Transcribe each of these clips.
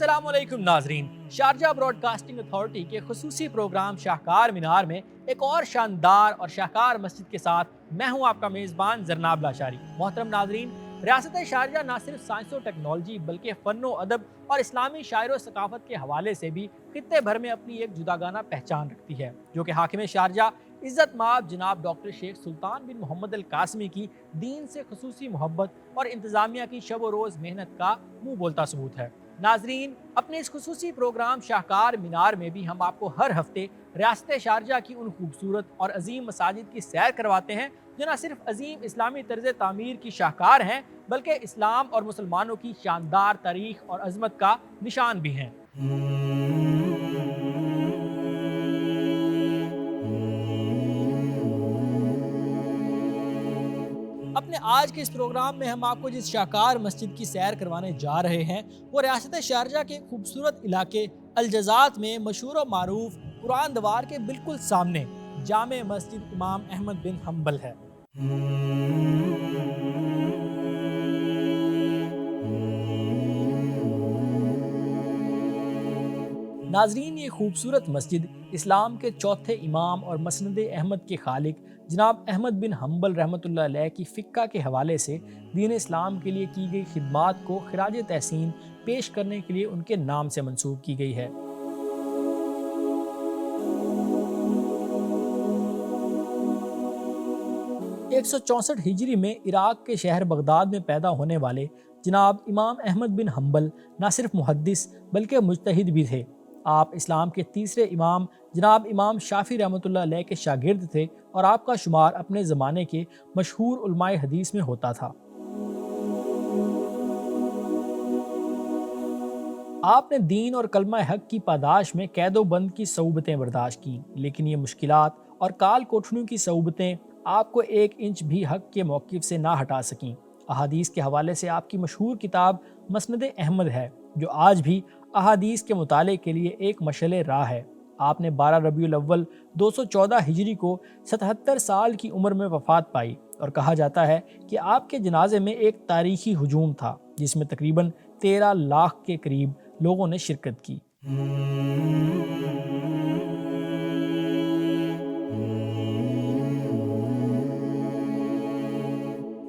السلام علیکم ناظرین، شارجہ براڈ کاسٹنگ اتھارٹی کے خصوصی پروگرام شاہکار مینار میں ایک اور شاندار اور شاہکار مسجد کے ساتھ میں ہوں آپ کا میزبان زرناب لاشاری۔ محترم ناظرین، ریاست شارجہ نہ صرف سائنس و ٹیکنالوجی بلکہ فن و ادب اور اسلامی شاعر و ثقافت کے حوالے سے بھی خطے بھر میں اپنی ایک جداگانہ پہچان رکھتی ہے، جو کہ حاکم شارجہ عزت مآب جناب ڈاکٹر شیخ سلطان بن محمد القاسمی کی دین سے خصوصی محبت اور انتظامیہ کی شب و روز محنت کا منہ بولتا ثبوت ہے۔ ناظرین، اپنے اس خصوصی پروگرام شاہکار مینار میں بھی ہم آپ کو ہر ہفتے ریاست شارجہ کی ان خوبصورت اور عظیم مساجد کی سیر کرواتے ہیں جو نہ صرف عظیم اسلامی طرز تعمیر کی شاہکار ہیں بلکہ اسلام اور مسلمانوں کی شاندار تاریخ اور عظمت کا نشان بھی ہیں۔ اپنے آج کے اس پروگرام میں ہم آپ کو جس شاہکار مسجد کی سیر کروانے جا رہے ہیں وہ ریاست شارجہ کے خوبصورت علاقے الجزات میں مشہور و معروف قرآن دوار کے بالکل سامنے جامع مسجد امام احمد بن حنبل ہے۔ ناظرین، یہ خوبصورت مسجد اسلام کے چوتھے امام اور مسند احمد کے خالق جناب احمد بن حنبل رحمۃ اللہ علیہ کی فقہ کے حوالے سے دین اسلام کے لیے کی گئی خدمات کو خراج تحسین پیش کرنے کے لیے ان کے نام سے منسوب کی گئی ہے۔ ایک سو 64 ہجری میں عراق کے شہر بغداد میں پیدا ہونے والے جناب امام احمد بن حنبل نہ صرف محدث بلکہ مجتہد بھی تھے۔ آپ اسلام کے تیسرے امام جناب امام شافعی رحمۃ اللہ علیہ کے شاگرد تھے اور آپ کا شمار اپنے زمانے کے مشہور علماء حدیث میں ہوتا تھا۔ آپ نے دین اور کلمہ حق کی پاداش میں قید و بند کی صعوبتیں برداشت کی، لیکن یہ مشکلات اور کال کوٹھنیوں کی صعوبتیں آپ کو ایک انچ بھی حق کے موقف سے نہ ہٹا سکیں۔ احادیث کے حوالے سے آپ کی مشہور کتاب مسند احمد ہے، جو آج بھی احادیث کے مطالعے کے لیے ایک مشعل راہ ہے۔ آپ نے 12 ربیع الاول 214 ہجری کو 77 سال کی عمر میں وفات پائی، اور کہا جاتا ہے کہ آپ کے جنازے میں ایک تاریخی ہجوم تھا جس میں تقریباً 13 لاکھ کے قریب لوگوں نے شرکت کی۔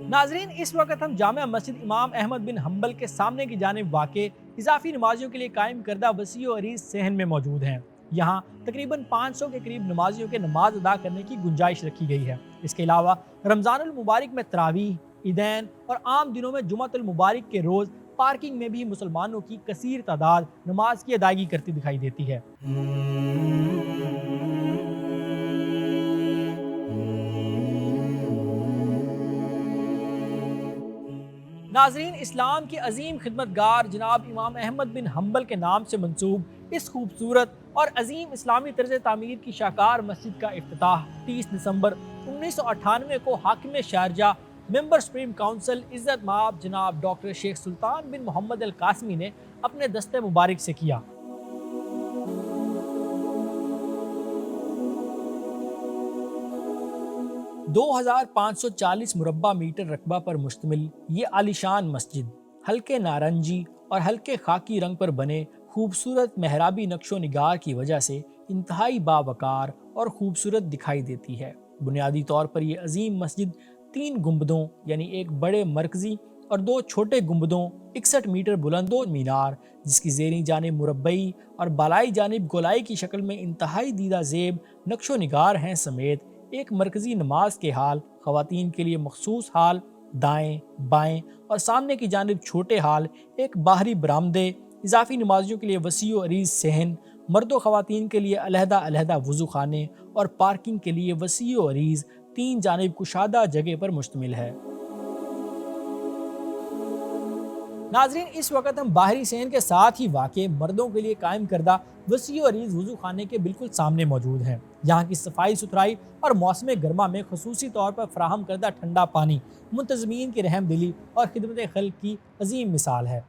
ناظرین، اس وقت ہم جامع مسجد امام احمد بن حنبل کے سامنے کی جانب واقع اضافی نمازیوں کے لیے قائم کردہ وسیع و عریض صحن میں موجود ہیں۔ یہاں تقریباً 500 کے قریب نمازیوں کے نماز ادا کرنے کی گنجائش رکھی گئی ہے۔ اس کے علاوہ رمضان المبارک میں تراویح، عیدین اور عام دنوں میں جمعۃ المبارک کے روز پارکنگ میں بھی مسلمانوں کی کثیر تعداد نماز کی ادائیگی کرتی دکھائی دیتی ہے۔ ناظرین، اسلام کے عظیم خدمتگار جناب امام احمد بن حنبل کے نام سے منسوب اس خوبصورت اور عظیم اسلامی طرز تعمیر کی شاہکار مسجد کا افتتاح 30 دسمبر 1998 کو حاکم شارجہ ممبر سپریم کونسل عزت مآب جناب ڈاکٹر شیخ سلطان بن محمد القاسمی نے اپنے دست مبارک سے کیا۔ 2540 مربع میٹر رقبہ پر مشتمل یہ عالیشان مسجد ہلکے نارنجی اور ہلکے خاکی رنگ پر بنے خوبصورت محرابی نقش و نگار کی وجہ سے انتہائی باوقار اور خوبصورت دکھائی دیتی ہے۔ بنیادی طور پر یہ عظیم مسجد 3 گنبدوں یعنی ایک بڑے مرکزی اور 2 چھوٹے گنبدوں 61 میٹر بلند و مینار، جس کی زیریں جانب مربعی اور بالائی جانب گولائی کی شکل میں انتہائی دیدہ زیب نقش و نگار ہیں، سمیت ایک مرکزی نماز کے حال، خواتین کے لیے مخصوص حال، دائیں بائیں اور سامنے کی جانب چھوٹے حال، ایک باہری برآمدے، اضافی نمازیوں کے لیے وسیع و عریض صحن، مرد و خواتین کے لیے علیحدہ علیحدہ وضو خانے اور پارکنگ کے لیے وسیع و عریض 3 جانب کشادہ جگہ پر مشتمل ہے۔ ناظرین، اس وقت ہم باہری صحن کے ساتھ ہی واقع مردوں کے لیے قائم کردہ وسیع و عریض وضو خانے کے بالکل سامنے موجود ہیں۔ یہاں کی صفائی ستھرائی اور موسم گرما میں خصوصی طور پر فراہم کردہ ٹھنڈا پانی منتظمین کی رحم دلی اور خدمت خلق کی عظیم مثال ہے۔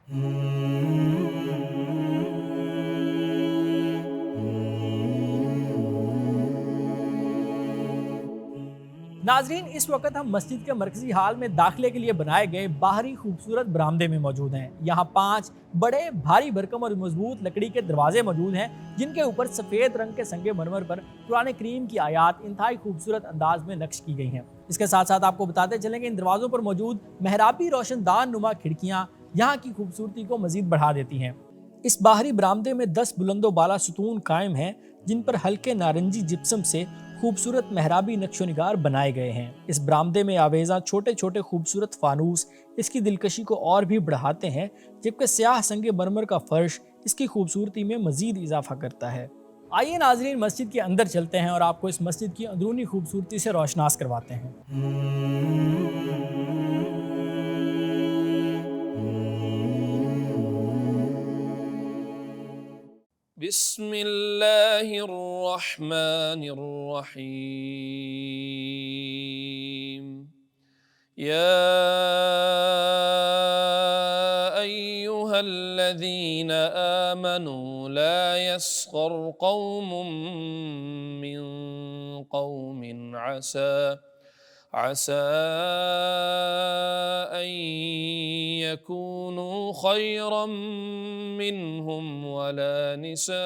ناظرین اس وقت ہم مسجد کے مرکزی ہال میں داخلے کے لیے بنائے گئے باہری خوبصورت برآمدے میں موجود ہیں۔ یہاں 5 بڑے بھاری بھرکم اور مضبوط لکڑی کے دروازے موجود ہیں جن کے اوپر سفید رنگ کے سنگ مرمر پر قرآن کریم کی آیات انتہائی خوبصورت انداز میں نقش کی گئی ہیں۔ اس کے ساتھ ساتھ آپ کو بتاتے چلیں کہ ان دروازوں پر موجود محرابی روشن دان نما کھڑکیاں یہاں کی خوبصورتی کو مزید بڑھا دیتی ہیں۔ اس باہری برآمدے میں 10 بلند و بالا ستون قائم ہیں جن پر ہلکے نارنجی جپسم سے خوبصورت محرابی نقش و نگار بنائے گئے ہیں۔ اس برآمدے میں آویزاں چھوٹے چھوٹے خوبصورت فانوس اس کی دلکشی کو اور بھی بڑھاتے ہیں، جبکہ سیاہ سنگ مرمر کا فرش اس کی خوبصورتی میں مزید اضافہ کرتا ہے۔ آئیے ناظرین مسجد کے اندر چلتے ہیں اور آپ کو اس مسجد کی اندرونی خوبصورتی سے روشناس کرواتے ہیں۔ بسم اللہ الرحمن الرحیم یا ایہا الذین آمنوا لا یسخر قوم من قوم عسى أن يكونوا خيرا منهم ولا نساء۔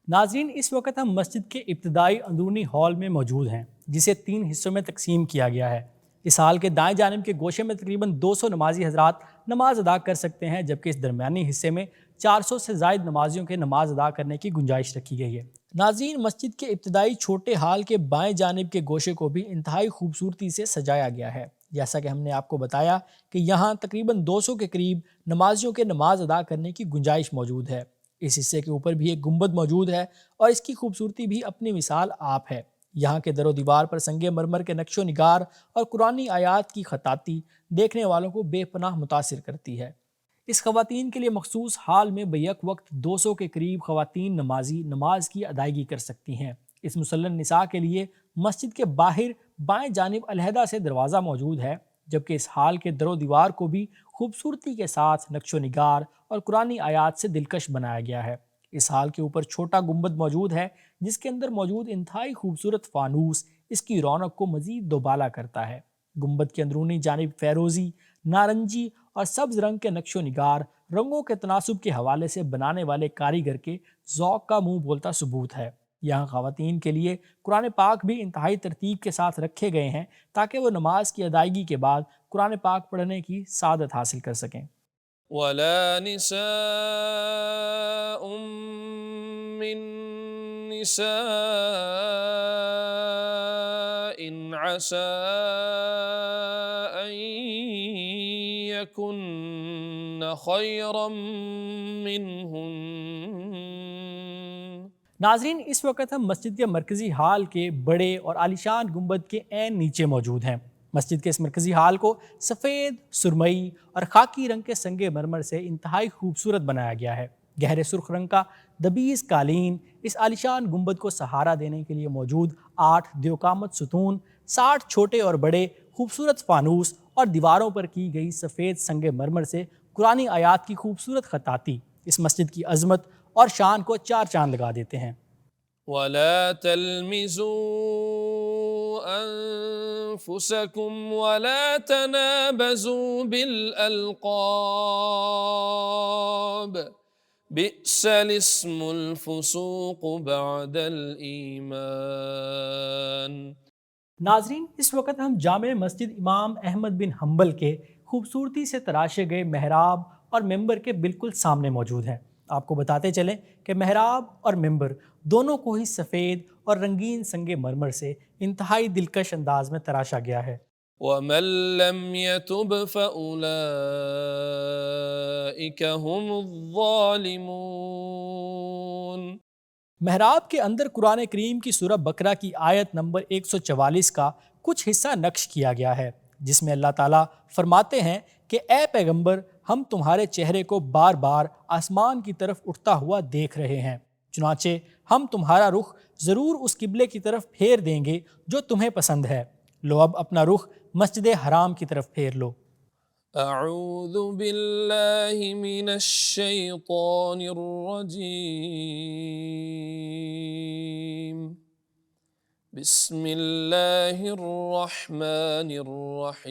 ناظرین اس وقت ہم مسجد کے ابتدائی اندرونی ہال میں موجود ہیں جسے 3 حصوں میں تقسیم کیا گیا ہے۔ اس ہال کے دائیں جانب کے گوشے میں تقریباً 200 نمازی حضرات نماز ادا کر سکتے ہیں، جبکہ اس درمیانی حصے میں 400 سے زائد نمازیوں کے نماز ادا کرنے کی گنجائش رکھی گئی ہے۔ ناظرین مسجد کے ابتدائی چھوٹے ہال کے بائیں جانب کے گوشے کو بھی انتہائی خوبصورتی سے سجایا گیا ہے۔ جیسا کہ ہم نے آپ کو بتایا کہ یہاں تقریباً 200 کے قریب نمازیوں کے نماز ادا کرنے کی گنجائش موجود ہے۔ اس حصے کے اوپر بھی ایک گنبد موجود ہے اور اس کی خوبصورتی بھی اپنی مثال آپ ہے۔ یہاں کے در و دیوار پر سنگ مرمر کے نقش و نگار اور قرآنی آیات کی خطاطی دیکھنے والوں کو بے پناہ متاثر کرتی ہے۔ اس خواتین کے لیے مخصوص ہال میں بیک وقت 200 کے قریب خواتین نمازی نماز کی ادائیگی کر سکتی ہیں۔ اس مسلح نساء کے لیے مسجد کے باہر بائیں جانب علیحدہ سے دروازہ موجود ہے، جبکہ اس ہال کے در و دیوار کو بھی خوبصورتی کے ساتھ نقش و نگار اور قرآنی آیات سے دلکش بنایا گیا ہے۔ اس ہال کے اوپر چھوٹا گنبد موجود ہے جس کے اندر موجود انتہائی خوبصورت فانوس اس کی رونق کو مزید دوبالا کرتا ہے۔ گنبد کے اندرونی جانب فیروزی، نارنجی اور سبز رنگ کے نقش و نگار رنگوں کے تناسب کے حوالے سے بنانے والے کاریگر کے ذوق کا منہ بولتا ثبوت ہے۔ یہاں خواتین کے لیے قرآن پاک بھی انتہائی ترتیب کے ساتھ رکھے گئے ہیں تاکہ وہ نماز کی ادائیگی کے بعد قرآن پاک پڑھنے کی سعادت حاصل کر سکیں۔ ولا نساء من نساء عسى أن يكن خيرا منهن۔ ناظرین اس وقت ہم مسجد کے مرکزی ہال کے بڑے اور عالیشان گنبد کے عین نیچے موجود ہیں۔ مسجد کے اس مرکزی ہال کو سفید، سرمئی اور خاکی رنگ کے سنگ مرمر سے انتہائی خوبصورت بنایا گیا ہے۔ گہرے سرخ رنگ کا دبیز قالین اس عالیشان گنبد کو سہارا دینے کے لیے موجود 8 دیوقامت ستون، 60 چھوٹے اور بڑے خوبصورت فانوس اور دیواروں پر کی گئی سفید سنگ مرمر سے قرآنی آیات کی خوبصورت خطاطی اس مسجد کی عظمت اور شان کو 4 چاند لگا دیتے ہیں۔ ولا تلمزوا أنفسكم ولا تنابزوا بالألقاب بئس الاسم الفسوق بعد الإيمان۔ ناظرین اس وقت ہم جامع مسجد امام احمد بن حنبل کے خوبصورتی سے تراشے گئے محراب اور ممبر کے بالکل سامنے موجود ہیں۔ آپ کو بتاتے چلیں کہ محراب اور ممبر دونوں کو ہی سفید اور رنگین سنگ مرمر سے انتہائی دلکش انداز میں تراشا گیا ہے۔ ومن لم يتب فأولئك هم الظالمون۔ محراب کے اندر قرآن کریم کی سورہ بقرہ کی آیت نمبر 144 کا کچھ حصہ نقش کیا گیا ہے، جس میں اللہ تعالیٰ فرماتے ہیں کہ اے پیغمبر ہم تمہارے چہرے کو بار بار آسمان کی طرف اٹھتا ہوا دیکھ رہے ہیں، چنانچہ ہم تمہارا رخ ضرور اس قبلے کی طرف پھیر دیں گے جو تمہیں پسند ہے، لو اب اپنا رخ مسجد حرام کی طرف پھیر لو۔ اعوذ باللہ من الشیطان الرجیم۔ بسم الله الرحمن الرحيم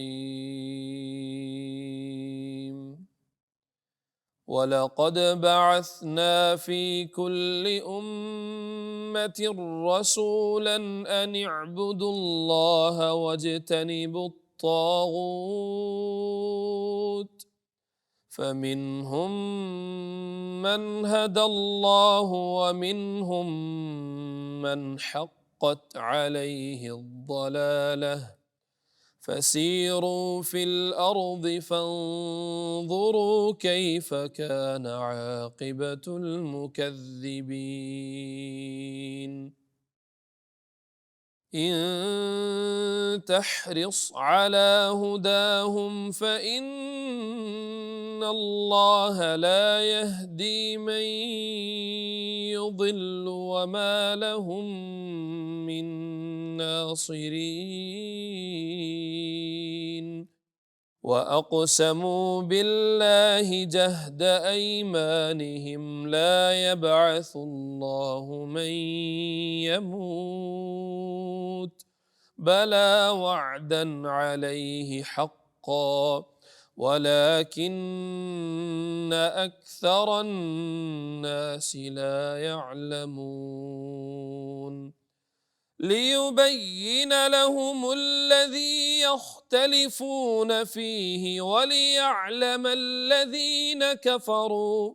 ولقد بعثنا في كل أمة رسولا أن اعبدوا الله واجتنبوا الطاغوت فمنهم من هدى الله ومنهم من حقت عليه الضلالة فسيروا في الأرض فانظروا كيف كان عاقبة المكذبين إن تحرص على هداهم فإن الله لا يهدي من يضل وما لهم من ناصرين وأقسموا بالله جهد أيمانهم لا يبعث الله من يموت بلى وعدا عليه حقا ولكن أكثر الناس لا يعلمون ليبين لهم الذي يختلفون فيه وليعلم الذين كفروا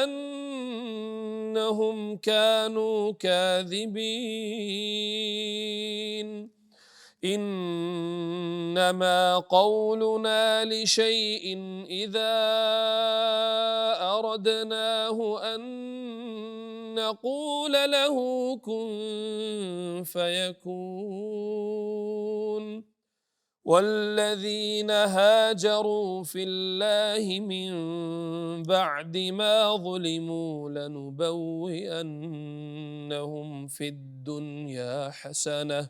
أنهم كانوا كاذبين إنما قولنا لشيء إذا أردناه أن نقول له كن فيكون والذين هاجروا في الله من بعد ما ظلموا لنبوئنهم في الدنيا حسنة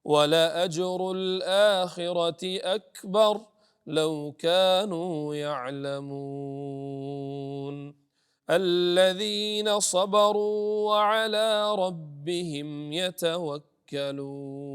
ولأجر الآخرة أكبر لو كانوا يعلمون الذين صبروا وعلى ربهم يتوكلون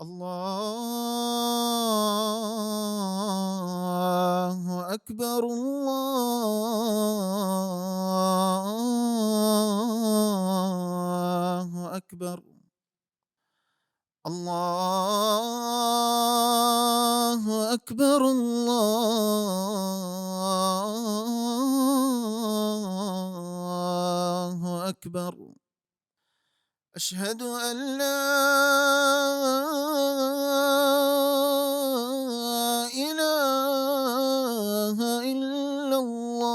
الله أكبر الله أكبر الله أكبر الله أكبر أشهد أن لا إله إلا الله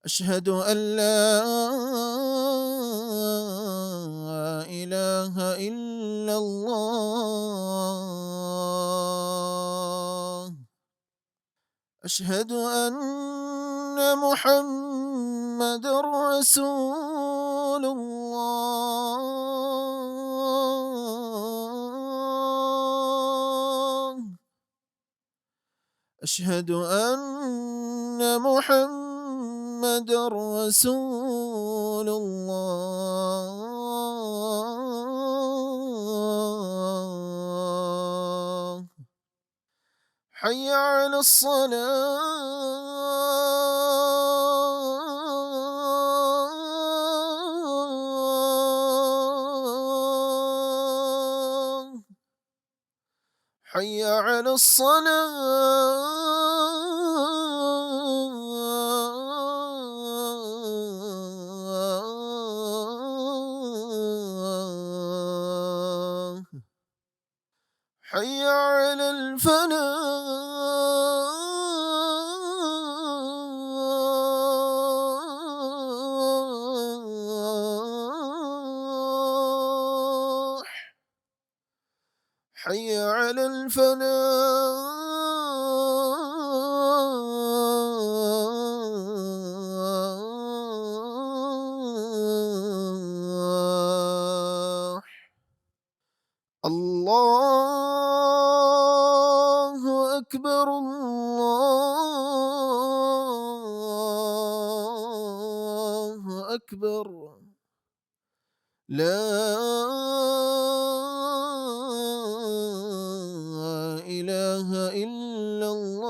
أشهد أن لا إله إلا الله أشهد أن محمد رسول الله أشهد أن محمد رسول الله حي على الصلاة حي على الصلاة حي على الفلاح حي على الفلاح الله أكبر الله أكبر لا إله إلا الله.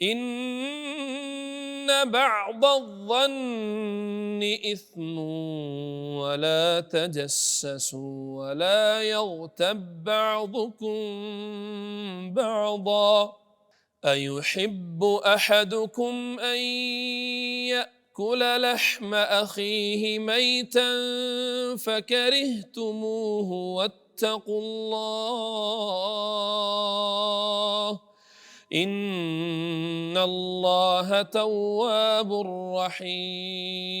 إن بعض الظن إثم ولا تجسسوا ولا يغتب بعضكم بعضا أيحب أحدكم أن يأكل لحم أخيه ميتا فكرهتموه واتقوا الله إن الله تواب رحيم.